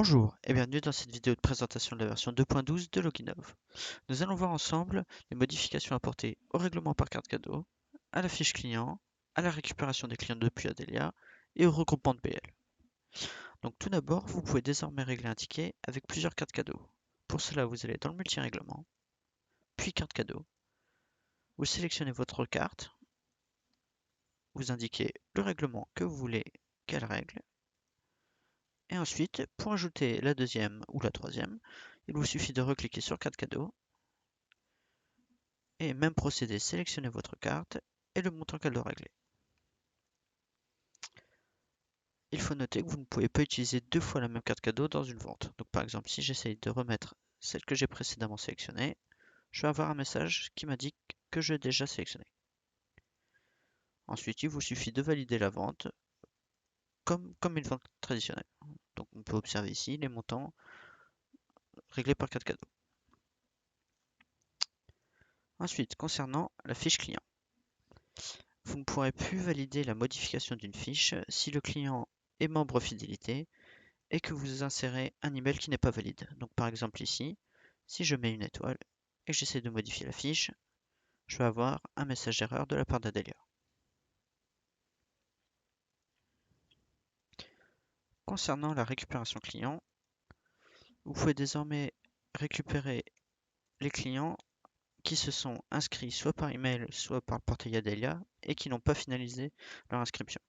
Bonjour et bienvenue dans cette vidéo de présentation de la version 2.12 de Loginov. Nous allons voir ensemble les modifications apportées au règlement par carte cadeau, à la fiche client, à la récupération des clients depuis Adelia et au regroupement de BL. Donc tout d'abord, vous pouvez désormais régler un ticket avec plusieurs cartes cadeaux. Pour cela, vous allez dans le multi-règlement, puis carte cadeau. Vous sélectionnez votre carte, vous indiquez le règlement que vous voulez qu'elle règle. Et ensuite, pour ajouter la deuxième ou la troisième, il vous suffit de recliquer sur carte cadeau. Et même procédé, sélectionnez votre carte et le montant qu'elle doit régler. Il faut noter que vous ne pouvez pas utiliser deux fois la même carte cadeau dans une vente. Donc par exemple, si j'essaye de remettre celle que j'ai précédemment sélectionnée, je vais avoir un message qui m'indique que j'ai déjà sélectionné. Ensuite, il vous suffit de valider la vente comme une vente traditionnelle. Donc on peut observer ici les montants réglés par carte cadeau. Ensuite, concernant la fiche client. Vous ne pourrez plus valider la modification d'une fiche si le client est membre fidélité et que vous insérez un email qui n'est pas valide. Donc par exemple ici, si je mets une étoile et que j'essaie de modifier la fiche, je vais avoir un message d'erreur de la part d'Adelia. Concernant la récupération client, vous pouvez désormais récupérer les clients qui se sont inscrits soit par email, soit par le portail Adelia et qui n'ont pas finalisé leur inscription.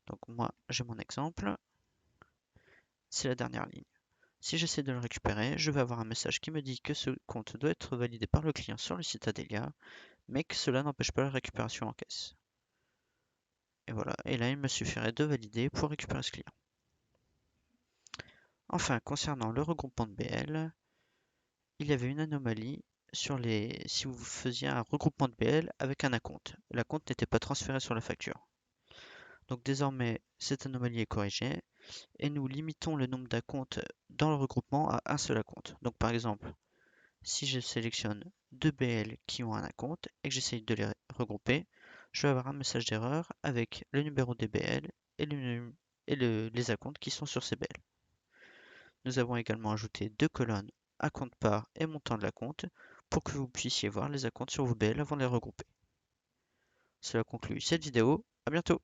Donc moi, j'ai mon exemple, c'est la dernière ligne. Si j'essaie de le récupérer, je vais avoir un message qui me dit que ce compte doit être validé par le client sur le site Adelia, mais que cela n'empêche pas la récupération en caisse. Et voilà, et là il me suffirait de valider pour récupérer ce client. Enfin, concernant le regroupement de BL, il y avait une anomalie si vous faisiez un regroupement de BL avec un acompte. L'acompte n'était pas transféré sur la facture. Donc désormais, cette anomalie est corrigée et nous limitons le nombre d'acomptes dans le regroupement à un seul acompte. Donc par exemple, si je sélectionne deux BL qui ont un acompte et que j'essaye de les regrouper, je vais avoir un message d'erreur avec le numéro des BL et, les acomptes qui sont sur ces BL. Nous avons également ajouté deux colonnes acompte par et montant de l'acompte pour que vous puissiez voir les acomptes sur vos BL avant de les regrouper. Cela conclut cette vidéo, à bientôt!